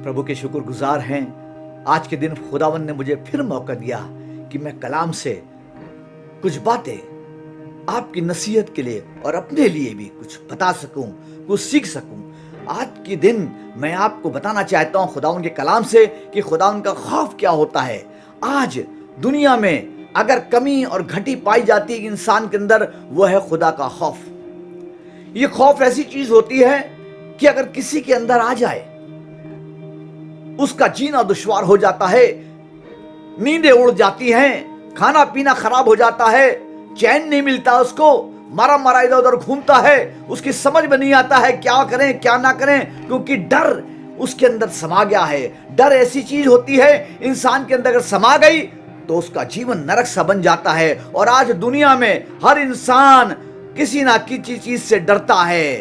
प्रभु के शुक्रगुजार हैं। आज के दिन खुदावंद ने मुझे फिर मौका दिया कि मैं कलाम से कुछ बातें आपकी नसीहत के लिए और अपने लिए भी कुछ बता सकूं, कुछ सीख सकूं। आज के दिन मैं आपको बताना चाहता हूं खुदावंद के कलाम से कि खुदावंद का खौफ क्या होता है। आज दुनिया में अगर कमी और घटी पाई जाती है इंसान के अंदर, वो है खुदा का खौफ। ये खौफ ऐसी चीज होती है कि अगर किसी के अंदर आ जाए उसका जीना दुश्वार हो जाता है, नींदें उड़ जाती हैं, खाना पीना खराब हो जाता है, चैन नहीं मिलता उसको, मारा मारा इधर उधर घूमता है, उसकी समझ में नहीं आता है क्या करें क्या ना करें, क्योंकि डर उसके अंदर समा गया है। डर ऐसी चीज होती है इंसान के अंदर अगर समा गई तो उसका जीवन नरक सा बन जाता है। और आज दुनिया में हर इंसान किसी ना किसी चीज से डरता है।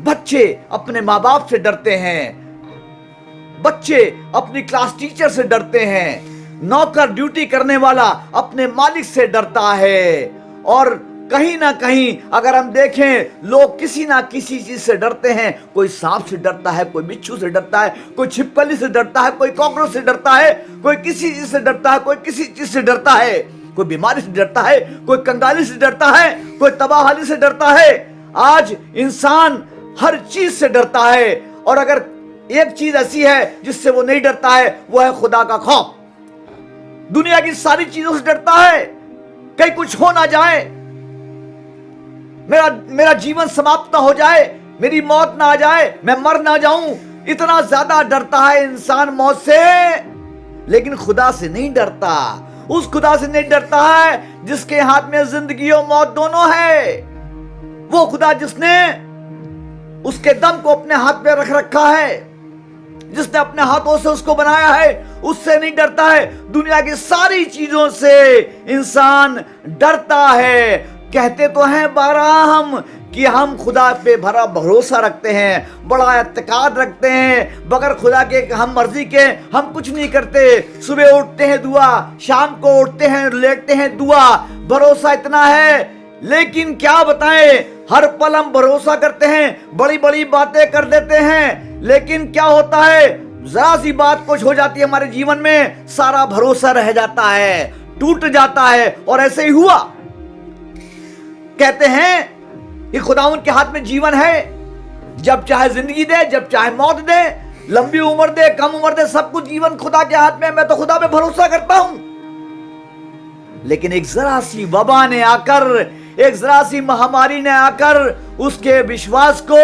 बच्चे अपने माँ बाप से डरते हैं, बच्चे अपनी क्लास टीचर से डरते हैं, नौकर ड्यूटी करने वाला अपने मालिक से डरता है। और कहीं ना कहीं अगर हम देखें, लोग किसी ना किसी चीज से डरते हैं। कोई सांप से डरता है, कोई बिच्छू से डरता है, कोई छिपकली से डरता है, कोई कॉकरोच से डरता है, कोई किसी चीज से डरता है, कोई किसी चीज से डरता है, कोई बीमारी से डरता है, कोई कंगाली से डरता है, कोई तबाही से डरता है। आज इंसान हर चीज से डरता है। और अगर एक चीज ऐसी है जिससे वो नहीं डरता है, वो है खुदा का खौफ। दुनिया की सारी चीजों से डरता है, कहीं कुछ हो ना जाए, मेरा जीवन समाप्त ना हो जाए, मेरी मौत ना आ जाए, मैं मर ना जाऊं, इतना ज्यादा डरता है इंसान मौत से। लेकिन खुदा से नहीं डरता। उस खुदा से नहीं डरता है जिसके हाथ में जिंदगी और मौत दोनों है। वो खुदा जिसने उसके दम को अपने हाथ में रख रखा है, जिसने अपने हाथों से उसको बनाया है, उससे नहीं डरता है। दुनिया की सारी चीजों से इंसान डरता है। कहते तो हैं बारह कि हम खुदा पे भरा भरोसा रखते हैं, बड़ा एतकाद रखते हैं, बगैर खुदा के हम मर्जी के हम कुछ नहीं करते। सुबह उठते हैं दुआ, शाम को उठते हैं लेटते हैं दुआ, भरोसा इतना है। लेकिन क्या बताएं, हर पल हम भरोसा करते हैं, बड़ी बड़ी बातें कर देते हैं, लेकिन क्या होता है, जरा सी बात कुछ हो जाती है हमारे जीवन में, सारा भरोसा रह जाता है, टूट जाता है। और ऐसे ही हुआ। कहते हैं कि खुदावंद के हाथ में जीवन है, जब चाहे जिंदगी दे, जब चाहे मौत दे, लंबी उम्र दे, कम उम्र दे, सब कुछ जीवन खुदा के हाथ में। मैं तो खुदा पे भरोसा करता हूं। लेकिन एक जरा सी वबा ने आकर, एक जरा सी महामारी ने आकर उसके विश्वास को,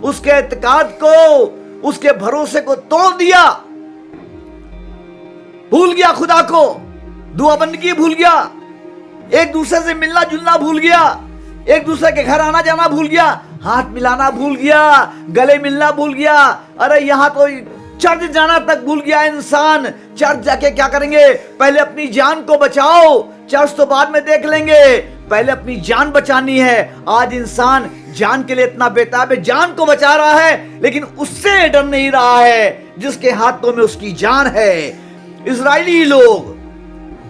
उसके एतकाद को, उसके भरोसे को तोड़ दिया। भूल गया खुदा को, दुआ बंदगी भूल गया, एक दूसरे से मिलना जुलना भूल गया, एक दूसरे के घर आना जाना भूल गया, हाथ मिलाना भूल गया, गले मिलना भूल गया। अरे यहां तो चर्च जाना तक भूल गया इंसान। चर्च जाके क्या करेंगे, पहले अपनी जान को बचाओ, चर्च तो बाद में देख लेंगे, पहले अपनी जान बचानी है। आज इंसान जान के लिए इतना बेताब है, जान को बचा रहा है, लेकिन उससे डर नहीं रहा है जिसके हाथों में उसकी जान है। इजरायली लोग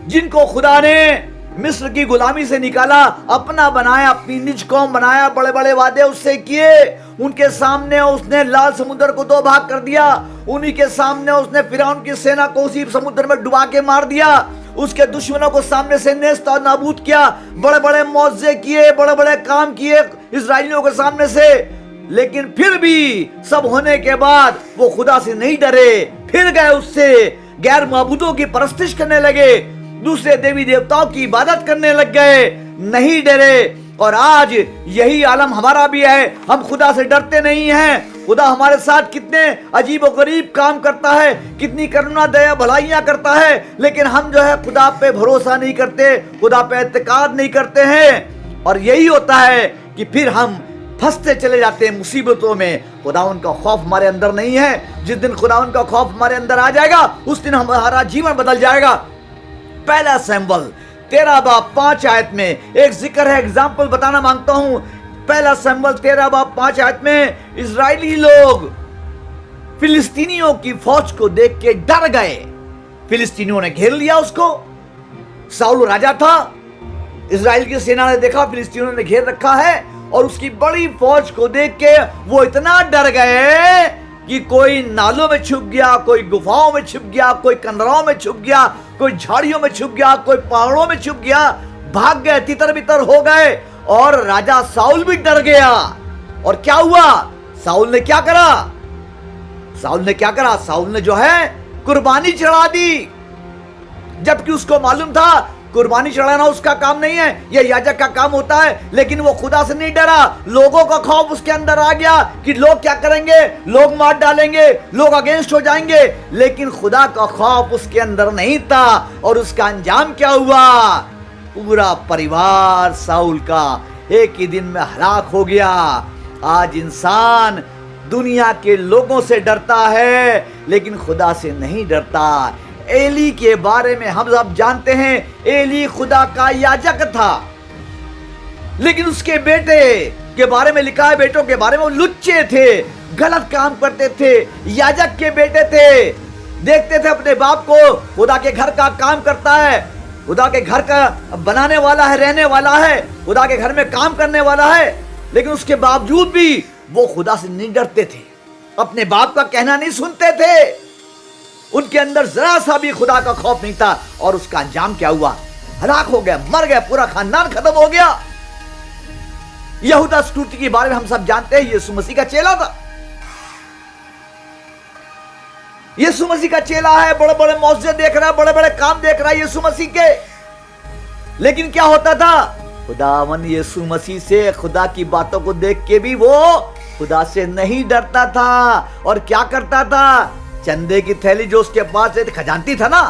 जिनको खुदा ने मिस्र की गुलामी से निकाला, अपना बनाया, अपनी निज कौम बनाया, बड़े बड़े वादे उससे किए, उनके सामने उसने लाल समुद्र को दो भाग कर दिया, उन्हीं के सामने उसने फिरौन की सेना को उसी समुद्र में डुबा के मार दिया, उसके दुश्मनों को सामने से नेस्त और नाबूद किया, बड़े बड़े मौजे किए, बड़े बड़े काम किए इजरायलियों के सामने से। लेकिन फिर भी सब होने के बाद वो खुदा से नहीं डरे, फिर गए उससे गैर माबूदों की परस्तिश करने लगे, दूसरे देवी देवताओं की इबादत करने लग गए, नहीं डरे। और आज यही आलम हमारा भी है, हम खुदा से डरते नहीं हैं। खुदा हमारे साथ कितने अजीब और गरीब काम करता है, कितनी करुणा दया भलाइयां करता है, लेकिन हम जो है खुदा पे भरोसा नहीं करते, खुदा पे एतकाद नहीं करते हैं। और यही होता है कि फिर हम फंसते चले जाते हैं मुसीबतों में। खुदावंद का खौफ हमारे अंदर नहीं है। जिस दिन खुदावंद का खौफ हमारे अंदर आ जाएगा, उस दिन हमारा जीवन बदल जाएगा। पहला शमूएल 13:5 में एक जिक्र है, एग्जाम्पल बताना मांगता हूं। पहला शमूएल 13:5 में इजरायली लोग फिलिस्तीनियों की फौज को देख के डर गए। फिलिस्तीनियों ने घेर लिया उसको। साउल राजा था, इजराइल की सेना ने देखा फिलिस्तीनियों ने घेर रखा है, और उसकी बड़ी फौज को देख के वो इतना डर गए कि कोई नालों में छुप गया, कोई गुफाओं में छुप गया, कोई कंदराओं में छुप गया, कोई झाड़ियों में छुप गया, कोई पहाड़ों में छुप गया, भाग गए, तितर बितर हो गए। और राजा साउल भी डर गया। और क्या हुआ? साउल ने क्या करा? साउल ने क्या करा? साउल ने जो है कुर्बानी चढ़ा दी, जबकि उसको मालूम था कुर्बानी चढ़ाना उसका काम नहीं है, यह याजक का काम होता है। लेकिन वो खुदा से नहीं डरा। लोगों का खौफ उसके अंदर आ गया कि लोग क्या करेंगे, लोग मार डालेंगे, लोग अगेंस्ट हो जाएंगे। लेकिन खुदा का खौफ उसके अंदर नहीं था। और उसका अंजाम क्या हुआ? पूरा परिवार साउल का एक ही दिन में हलाक हो गया। आज इंसान दुनिया के लोगों से डरता है, लेकिन खुदा से नहीं डरता। एली के बारे में हम सब जानते हैं, एली खुदा का याजक था, लेकिन उसके बेटे के बारे में लिखा है, बेटों के बारे में वो लुच्चे थे, गलत काम करते थे। याजक के बेटे थे, देखते थे अपने बाप को खुदा के घर का काम करता है, खुदा के घर का बनाने वाला है, रहने वाला है, खुदा के घर में काम करने वाला है, लेकिन उसके बावजूद भी वो खुदा से नहीं डरते थे, अपने बाप का कहना नहीं सुनते थे। उनके अंदर जरा सा भी खुदा का खौफ नहीं था। और उसका अंजाम क्या हुआ? हलाक हो गया, मर गया, पूरा खानदान खत्म हो गया। यहूदा इस्करियोती के बारे में हम सब जानते हैं, यीशु मसीह का चेला था। यीशु मसीह का चेला है, बड़े बड़े मौजज़े देख रहा है, बड़े बड़े काम देख रहा है यीशु मसीह के। लेकिन क्या होता था? खुदावन यीशु मसीह से, खुदा की बातों को देख के भी वो खुदा से नहीं डरता था। और क्या करता था? चंदे की थैली जो उसके पास खजानती था ना,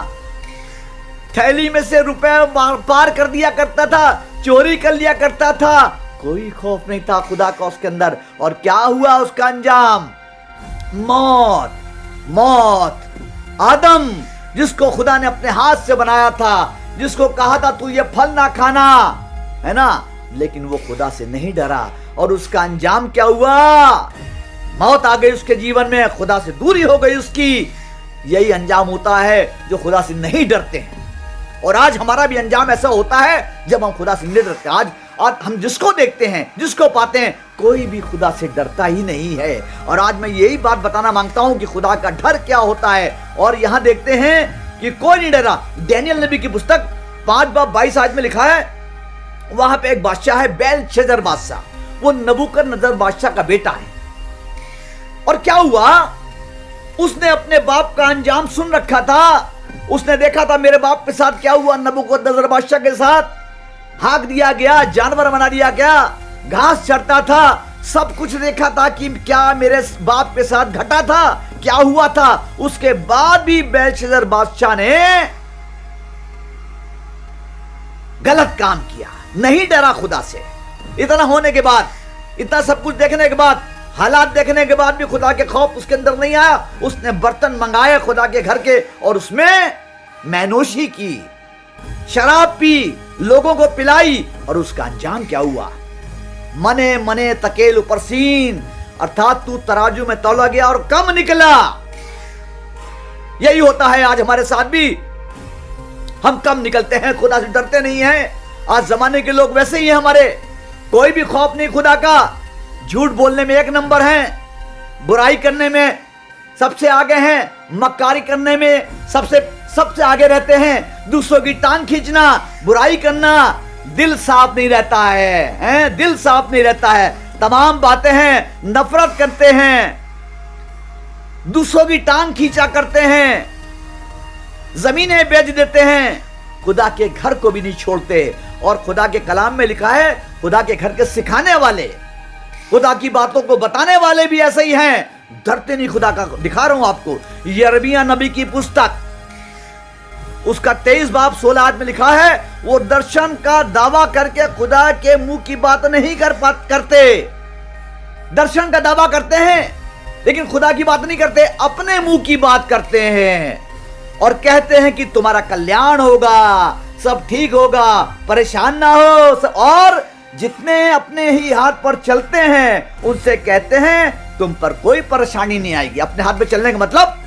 थैली में से रुपए पार कर दिया करता था, चोरी कर लिया करता था। कोई खौफ नहीं था खुदा का उसके अंदर। और क्या हुआ उसका अंजाम? मौत। मौत। आदम, जिसको खुदा ने अपने हाथ से बनाया था, जिसको कहा था तू ये फल ना खाना, है ना, लेकिन वो खुदा से नहीं डरा। और उसका अंजाम क्या हुआ? मौत आ गई उसके जीवन में, खुदा से दूरी हो गई उसकी। यही अंजाम होता है जो खुदा से नहीं डरते हैं। और आज हमारा भी अंजाम ऐसा होता है जब हम खुदा से नहीं डरते। आज हम जिसको देखते हैं, जिसको पाते हैं, कोई भी खुदा से डरता ही नहीं है। और आज मैं यही बात बताना मांगता हूं कि खुदा का डर क्या होता है। और यहां देखते हैं कि कोई नहीं डरा। डैनियल नबी की पुस्तक 5:22 में लिखा है, वहां पे एक बादशाह है, बेलशस्सर बादशाह, वो नबूकदनेस्सर बादशाह का बेटा है। और क्या हुआ? उसने अपने बाप का अंजाम सुन रखा था। उसने देखा था मेरे बाप के साथ क्या हुआ, नबूकदनेस्सर बादशाह के साथ हाँक दिया गया, जानवर बना दिया गया, घास चरता था, सब कुछ देखा था कि क्या मेरे बाप के साथ घटा था, क्या हुआ था। उसके बाद भी बेलशस्सर बादशाह ने गलत काम किया, नहीं डरा खुदा से। इतना होने के बाद, इतना सब कुछ देखने के बाद, हालात देखने के बाद भी खुदा के खौफ उसके अंदर नहीं आया। उसने बर्तन मंगाए खुदा के घर के और उसमें मैनोशी की, शराब पी, लोगों को पिलाई। और उसका अंजाम क्या हुआ? मने मने तकेल ऊपर सीन, अर्थात तू तराजू में तौला गया और कम निकला। यही होता है आज हमारे साथ भी। हम कम निकलते हैं, खुदा से डरते नहीं हैं। आज जमाने के लोग वैसे ही हैं हमारे, कोई भी खौफ नहीं खुदा का। झूठ बोलने में एक नंबर हैं, बुराई करने में सबसे आगे हैं, मक्कारी करने में सबसे आगे रहते हैं, दूसरों की टांग खींचना, बुराई करना। दिल साफ नहीं रहता है, दिल साफ नहीं रहता है। तमाम बातें हैं, नफरत करते हैं, दूसरों की टांग खींचा करते हैं, जमीनें बेच देते हैं, खुदा के घर को भी नहीं छोड़ते। और खुदा के कलाम में लिखा है, खुदा के घर के सिखाने वाले, खुदा की बातों को बताने वाले भी ऐसे ही हैं, डरते नहीं खुदा का। दिखा रहा हूं आपको, यिर्मयाह नबी की पुस्तक, उसका 23:16 में लिखा है, वो दर्शन का दावा करके खुदा के मुंह की बात नहीं करते। दर्शन का दावा करते हैं लेकिन खुदा की बात नहीं करते, अपने मुंह की बात करते हैं और कहते हैं कि तुम्हारा कल्याण होगा, सब ठीक होगा, परेशान ना हो। और जितने अपने ही हाथ पर चलते हैं उनसे कहते हैं तुम पर कोई परेशानी नहीं आएगी। अपने हाथ पे चलने का मतलब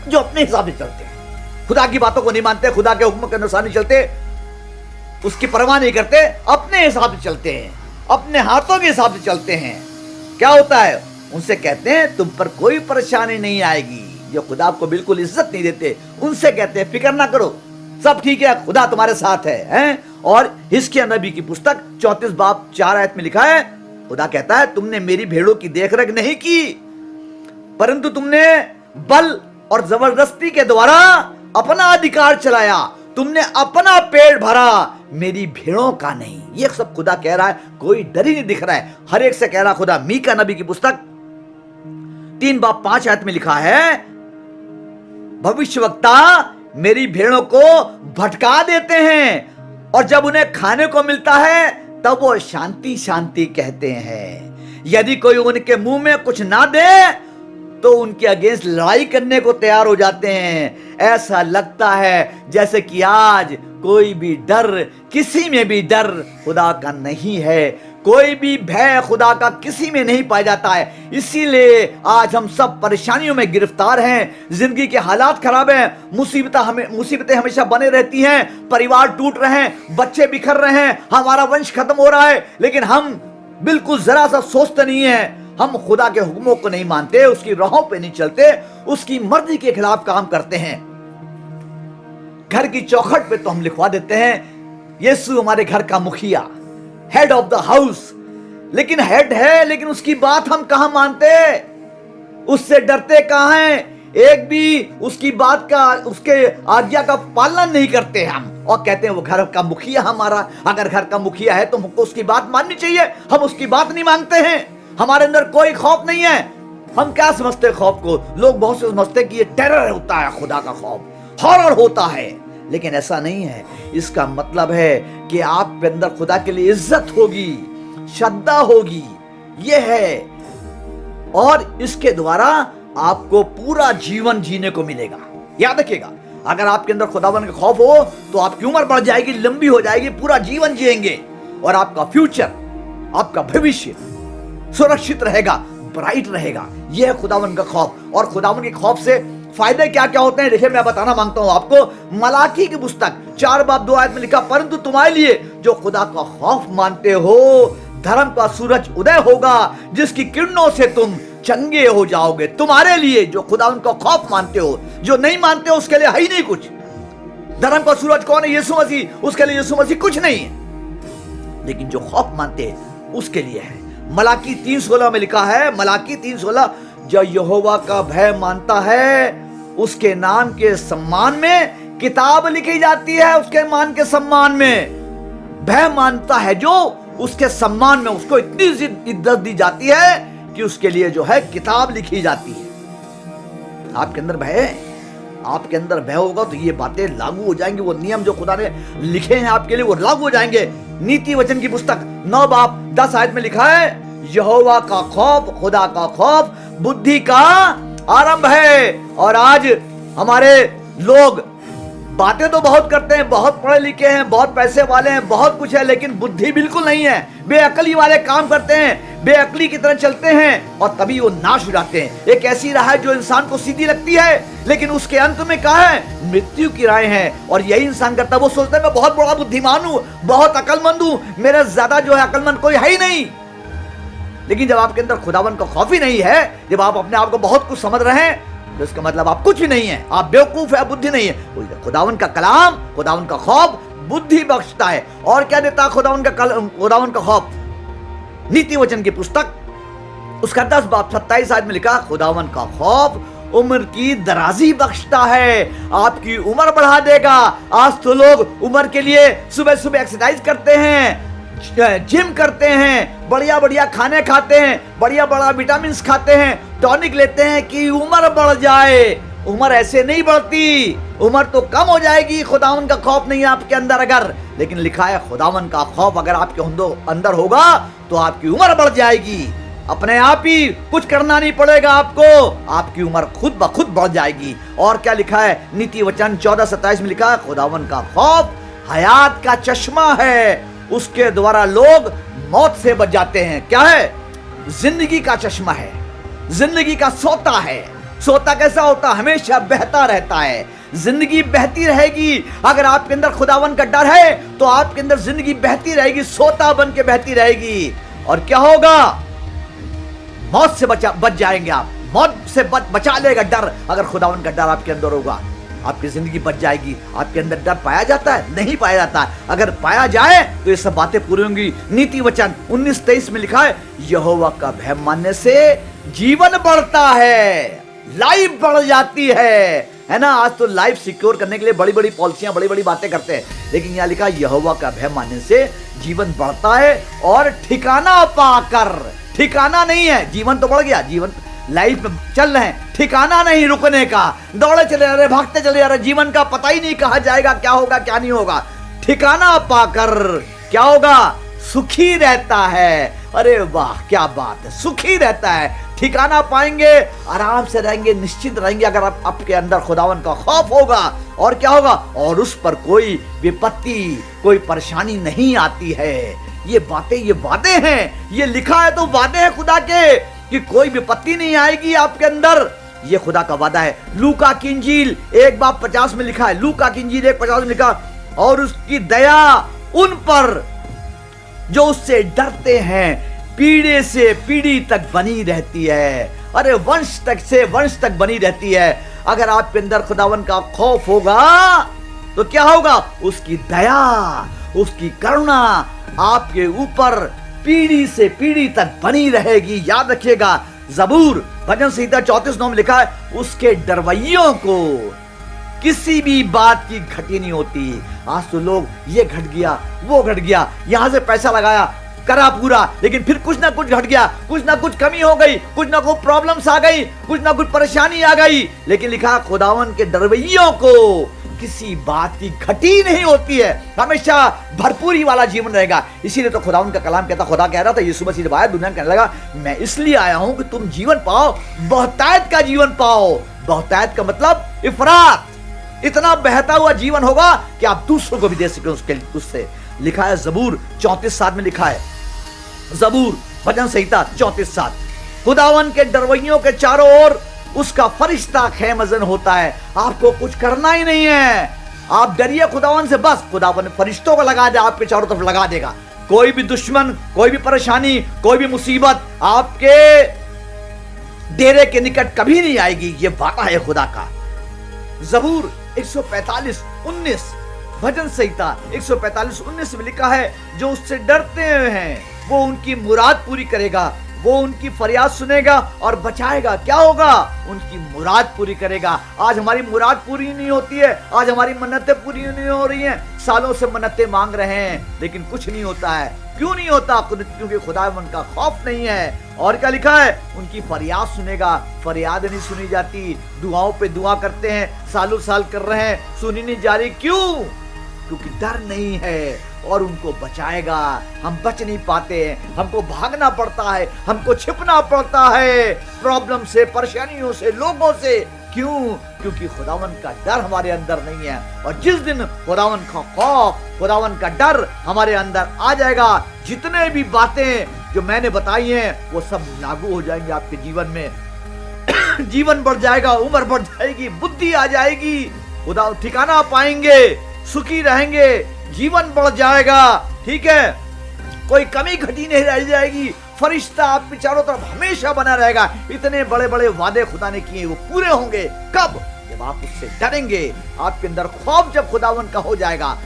जो अपने हिसाब से चलते हैं, खुदा की बातों को नहीं मानते, खुदा के हुक्म के अनुसार नहीं चलते, उसकी परवाह नहीं करते, अपने हिसाब से चलते हैं, अपने हाथों के हिसाब से चलते हैं। क्या होता है? उनसे कहते हैं तुम पर कोई परेशानी नहीं आएगी। जो खुदा को बिल्कुल इज्जत नहीं देते उनसे कहते हैं फिक्र ना करो, सब ठीक है, खुदा तुम्हारे साथ है? और हिजकिय्याह नबी की पुस्तक 34 बाब 4 आयत में लिखा है, खुदा कहता है तुमने मेरी भेड़ों की देखरेख नहीं की, परंतु तुमने बल और जबरदस्ती के द्वारा अपना अधिकार चलाया, तुमने अपना पेट भरा, मेरी भेड़ों का नहीं। ये सब खुदा कह रहा है, कोई डर ही नहीं दिख रहा है, हर एक से कह रहा खुदा। मीका नबी की पुस्तक 3 बाब 5 आयत में लिखा है, भविष्यवक्ता मेरी भेड़ों को भटका देते हैं और जब उन्हें खाने को मिलता है तब वो शांति शांति कहते हैं। यदि कोई उनके मुंह में कुछ ना दे तो उनके अगेंस्ट लड़ाई करने को तैयार हो जाते हैं। ऐसा लगता है जैसे कि आज कोई भी डर, किसी में भी डर खुदा का नहीं है, कोई भी भय खुदा का किसी में नहीं पाया जाता है। इसीलिए आज हम सब परेशानियों में गिरफ्तार हैं, जिंदगी के हालात खराब हैं, मुसीबतें हमेशा बने रहती हैं, परिवार टूट रहे हैं, बच्चे बिखर रहे हैं, हमारा वंश खत्म हो रहा है, लेकिन हम बिल्कुल जरा सा सोचते नहीं है। हम खुदा के हुक्मों को नहीं मानते, उसकी राहों पे नहीं चलते, उसकी मर्जी के खिलाफ काम करते हैं। घर की चौखट पे तो हम लिखवा देते हैं यीशु हमारे घर का मुखिया, हेड ऑफ द हाउस, लेकिन हेड है, लेकिन उसकी बात हम कहां मानते, उससे डरते कहां हैं, एक भी उसकी बात का, उसके आज्ञा का पालन नहीं करते हम, और कहते हैं वो घर का मुखिया हमारा। अगर घर का मुखिया है तो हमको उसकी बात माननी चाहिए, हम उसकी बात नहीं मानते हैं। हमारे अंदर कोई खौफ नहीं है। हम क्या समझते हैं खौफ को? लोग बहुत से समझते हैं कि ये टेरर होता है, खुदा का खौफ, हॉरर होता है, लेकिन ऐसा नहीं है। इसका मतलब है कि आपके अंदर खुदा के लिए इज्जत होगी, श्रद्धा होगी, ये है, और इसके द्वारा आपको पूरा जीवन जीने को मिलेगा। याद रखिएगा, अगर आपके अंदर खुदावन का खौफ हो तो आपकी उम्र बढ़ जाएगी, लंबी हो जाएगी, पूरा जीवन जिएंगे, और आपका फ्यूचर, आपका भविष्य सुरक्षित रहेगा, ब्राइट रहेगा। यह है खुदावन का खौफ। और खुदावन के खौफ से फायदे क्या क्या होते हैं, देखिए मैं बताना मांगता हूं आपको। मलाकी की पुस्तक 4 बाब 2 आयत में लिखा, परंतु तुम्हारे लिए जो खुदा का खौफ मानते हो, धर्म का सूरज उदय होगा जिसकी किरणों से तुम चंगे हो जाओगे। तुम्हारे लिए जो खुदावन का खौफ मानते हो, जो नहीं मानते हो उसके लिए है ही नहीं कुछ। धर्म का सूरज कौन है? यीशु मसीह, उसके लिए यीशु मसीह कुछ नहीं है, लेकिन जो खौफ मानते हैं उसके लिए है। मलाकी 3:16 में लिखा है, मलाकी 3:16, जो यहोवा का भय मानता है उसके नाम के सम्मान में किताब लिखी जाती है। उसके मान के सम्मान में भय मानता है जो, उसके सम्मान में उसको इतनी इज्जत दी जाती है कि उसके लिए जो है किताब लिखी जाती है। आपके अंदर भय है, आपके अंदर भय होगा तो ये बातें लागू हो जाएंगी, वो नियम जो खुदा ने लिखे हैं आपके लिए वो लागू हो जाएंगे। नीति वचन की पुस्तक 9 बाब 10 आयत में लिखा है, यहोवा का खौफ, खुदा का खौफ बुद्धि का आरंभ है। और आज हमारे लोग बातें तो बहुत करते हैं, बहुत पढ़े लिखे हैं, बहुत पैसे वाले हैं, बहुत कुछ है, लेकिन बुद्धि बिल्कुल नहीं है। बेअकली वाले काम करते हैं, बेअकली की तरह चलते हैं, और तभी वो नाश हो जाते हैं। एक ऐसी राह है जो इंसान को सीधी लगती है, लेकिन उसके अंत में क्या है? मृत्यु की राह है। और यही इंसान करता है, वो सोचता है मैं बहुत बड़ा बुद्धिमान हूं, बहुत अकलमंद हूं, मेरा ज्यादा जो है अकलमंद कोई है ही नहीं। लेकिन जब आपके अंदर खुदावन का खौफ ही नहीं है, जब आप अपने आप को बहुत कुछ समझ रहे हैं, तो इसका मतलब आप कुछ भी नहीं है, आप बेवकूफ है, बुद्धि नहीं है। खुदावन का कलाम, खुदावन का खौफ बुद्धि बख्शता है। और क्या देता है खुदावन का खौफ? नीति वचन की पुस्तक उसका 10 बाब 27 आयत में लिखा, खुदावन का खौफ उम्र की दराजी बख्शता है, आपकी उम्र बढ़ा देगा। आज तो लोग उम्र के लिए सुबह सुबह एक्सरसाइज करते हैं, जिम करते हैं, बढ़िया बढ़िया खाने खाते हैं, बढ़िया बड़ा विटामिन खाते हैं, टॉनिक लेते हैं कि उम्र बढ़ जाए। उम्र ऐसे नहीं बढ़ती, उम्र तो कम हो जाएगी खुदावन का खौफ नहीं है आपके अंदर अगर। लेकिन लिखा है खुदावन का खौफ अगर आपके अंदर होगा तो आपकी उम्र बढ़ जाएगी। अपने आप ही कुछ करना नहीं पड़ेगा आपको, आपकी उम्र खुद ब खुद बढ़ जाएगी। और क्या लिखा है? नीति वचन 14:27 में लिखा है, खुदावन का खौफ हयात का चश्मा है, उसके द्वारा लोग मौत से बच जाते हैं। क्या है? जिंदगी का चश्मा है, जिंदगी का सोता है। सोता कैसा होता? हमेशा बहता रहता है, जिंदगी बहती रहेगी। अगर आपके अंदर खुदावन का डर है तो आपके अंदर जिंदगी बहती रहेगी, सोता बन के बहती रहेगी। और क्या होगा? मौत से बच जाएंगे आप। मौत से बचा लेगा डर। अगर खुदावन का डर आपके अंदर होगा, आपकी जिंदगी बच जाएगी। आपके अंदर डर पाया जाता है? नहीं पाया जाता। अगर पाया जाए तो ये सब बातें पूरी होंगी। नीति वचन 19:23 में लिखा है, यहोवा का भय मानने से जीवन बढ़ता है, लाइफ बढ़ जाती है ना। आज तो लाइफ सिक्योर करने के लिए बड़ी बड़ी पॉलिसियां, बड़ी बड़ी बातें करते हैं, लेकिन यहाँ लिखा यहोवा का भय मानने से जीवन बढ़ता है और ठिकाना पाकर, ठिकाना नहीं है, जीवन तो बढ़ गया, जीवन लाइफ में चल रहे हैं, ठिकाना नहीं रुकने का, दौड़े चले जा रहे, भागते चले जा रहे, जीवन का पता ही नहीं कहा जाएगा क्या होगा क्या नहीं होगा। ठिकाना पाकर क्या होगा? सुखी रहता है। अरे वाह क्या बात है, सुखी रहता है। ठिकाना पाएंगे, आराम से रहेंगे, निश्चित रहेंगे अगर आपके अंदर खुदावन का खौफ होगा। और क्या होगा? और उस पर कोई विपत्ति, कोई परेशानी नहीं आती है। ये बातें, ये वादे हैं, ये लिखा है तो वादे हैं खुदा के कि कोई विपत्ति नहीं आएगी आपके अंदर। ये खुदा का वादा है। लूका की इंजील 1:50 में लिखा है, लूका की इंजील 1:50 में लिखा, और उसकी दया उन पर जो उससे डरते हैं पीढ़ी से पीढ़ी तक बनी रहती है। अरे वंश तक से वंश तक बनी रहती है। अगर आपके अंदर खुदावन का खौफ होगा तो क्या होगा? उसकी दया, उसकी करुणा आपके ऊपर पीढ़ी से पीढ़ी तक बनी रहेगी। याद रखिएगा, जबूर भजन संहिता 34:9 में लिखा है, उसके डरवैयों को किसी भी बात की घटी नहीं होती। आज तो लोग ये घट गया, वो घट गया, यहां से पैसा लगाया, करा पूरा, लेकिन फिर कुछ ना कुछ घट गया, कुछ ना कुछ कमी हो गई, कुछ ना कुछ प्रॉब्लम्स आ गई, कुछ ना कुछ परेशानी आ गई। लेकिन लिखा खुदावन के डरवैयों को किसी बात की घटी नहीं होती है, हमेशा भरपूरी वाला जीवन रहेगा। इसीलिए तो खुदावन का कलाम कहता, खुदा कह रहा था यीशु मसीह जब आया दुनिया में कहने लगा, मैं इसलिए आया हूं कि तुम जीवन पाओ, बहुतायत का जीवन पाओ। बहुतायत का मतलब इफरात, इतना बहता हुआ जीवन होगा कि आप दूसरों को भी दे सके उससे। लिखा है जबूर 34:7 में लिखा है, जबूर भजन संहिता 34:7, खुदावन के डरवैयों के चारों ओर उसका फरिश्ता खैमजन होता है। आपको कुछ करना ही नहीं है, आप डरिए खुदावन से, बस खुदावन फरिश्तों को लगा दे, आपके चारों तरफ लगा देगा। कोई भी दुश्मन, कोई भी परेशानी, कोई भी मुसीबत आपके डेरे के निकट कभी नहीं आएगी। ये वादा है खुदा का। जबूर 145:19, भजन संहिता 145:19 में लिखा है, जो उससे डरते हैं वो उनकी मुराद पूरी करेगा, वो उनकी फरियाद सुनेगा और बचाएगा। क्या होगा? उनकी मुराद पूरी करेगा। आज हमारी मुराद पूरी नहीं होती है, आज हमारी मन्नतें पूरी नहीं हो रही हैं, सालों से मन्नतें मांग रहे हैं लेकिन कुछ नहीं होता है। क्यों नहीं होता? क्योंकि खुदावन का खौफ नहीं है। और क्या लिखा है? उनकी फरियाद सुनेगा। फरियाद नहीं सुनी जाती, दुआओं पे दुआ करते हैं, सालों साल कर रहे हैं, सुनी नहीं जा रही। क्यों? क्योंकि डर नहीं है और उनको बचाएगा। हम बच नहीं पाते हैं, हमको भागना पड़ता है, हमको छिपना पड़ता है प्रॉब्लम से, परेशानियों से, लोगों से। क्यों? क्योंकि खुदावन का डर हमारे अंदर नहीं है। और जिस दिन खुदावन का खौफ, खुदावन का डर हमारे अंदर आ जाएगा, जितने भी बातें जो मैंने बताई हैं वो सब लागू हो जाएंगे आपके जीवन में। जीवन बढ़ जाएगा, उम्र बढ़ जाएगी, बुद्धि आ जाएगी, खुदा ठिकाना पाएंगे, सुखी रहेंगे, जीवन बढ़ जाएगा। ठीक है, कोई कमी घटी नहीं रह जाएगी, फरिश्ता आपके चारों तरफ हमेशा बना रहेगा। इतने बड़े बड़े वादे खुदा ने किए वो पूरे होंगे। कब? जब आप उससे डरेंगे, आपके अंदर खौफ जब खुदावन का हो जाएगा।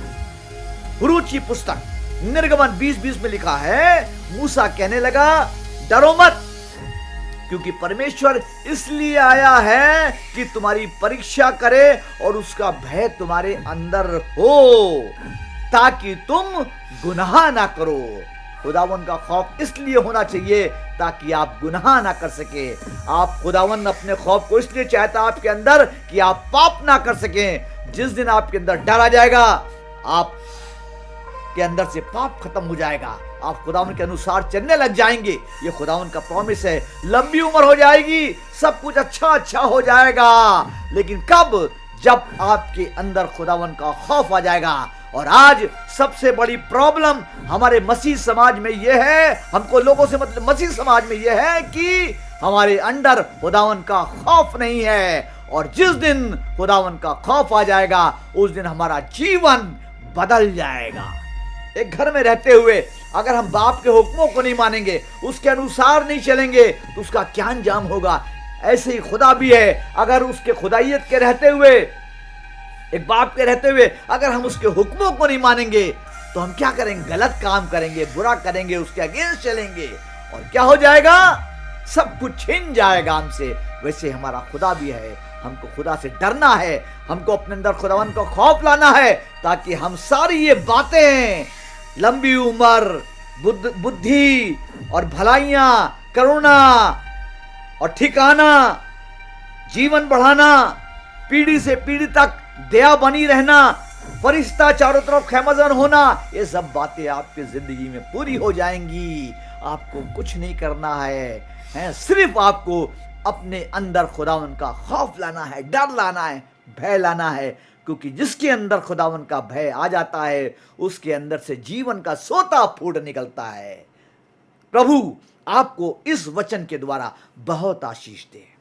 रुचि पुस्तक निर्गमन 20:20 में लिखा है, मूसा कहने लगा, डरो मत, क्योंकि परमेश्वर इसलिए आया है कि तुम्हारी परीक्षा करे और उसका भय तुम्हारे अंदर हो, ताकि तुम गुनाह ना करो। खुदावन का खौफ इसलिए होना चाहिए ताकि आप गुनाह ना कर सके। आप खुदावन अपने खौफ को इसलिए चाहता है आपके अंदर कि आप पाप ना कर सकें। जिस दिन आपके अंदर डर आ जाएगा, आप के अंदर से पाप खत्म हो जाएगा, आप खुदावन के अनुसार चलने लग जाएंगे। ये खुदावन का प्रॉमिस है। लंबी उम्र हो जाएगी, सब कुछ अच्छा अच्छा हो जाएगा। लेकिन कब? जब आपके अंदर खुदावन का खौफ आ जाएगा। और आज सबसे बड़ी प्रॉब्लम हमारे मसीह समाज में यह है, हमको लोगों से मतलब मसीह समाज में यह है कि हमारे अंदर खुदावन का खौफ नहीं है। और जिस दिन खुदावन का खौफ आ जाएगा, उस दिन हमारा जीवन बदल जाएगा। एक घर में रहते हुए अगर हम बाप के हुक्मों को नहीं मानेंगे, उसके अनुसार नहीं चलेंगे, तो उसका क्या अंजाम होगा। ऐसे ही खुदा भी है, अगर उसके खुदाइयत के रहते हुए, एक बाप के रहते हुए अगर हम उसके हुक्मों को नहीं मानेंगे, तो हम क्या करेंगे, गलत काम करेंगे, बुरा करेंगे, उसके अगेंस्ट चलेंगे, और क्या हो जाएगा, सब कुछ छिन जाएगा हमसे। वैसे हमारा खुदा भी है, हमको खुदा से डरना है, हमको अपने अंदर खुदावन का खौफ लाना है, ताकि हम सारी ये बातें, लंबी उम्र, बुद्धि और भलाइयां, करुणा और ठिकाना, जीवन बढ़ाना, पीढ़ी से पीढ़ी तक दया बनी रहना, फरिश्ता चारों तरफ खैमजन होना, ये सब बातें आपकी जिंदगी में पूरी हो जाएंगी। आपको कुछ नहीं करना है, सिर्फ आपको अपने अंदर खुदावन का खौफ लाना है, डर लाना है, भय लाना है, क्योंकि जिसके अंदर खुदावन का भय आ जाता है, उसके अंदर से जीवन का सोता फूट निकलता है। प्रभु आपको इस वचन के द्वारा बहुत आशीष दे।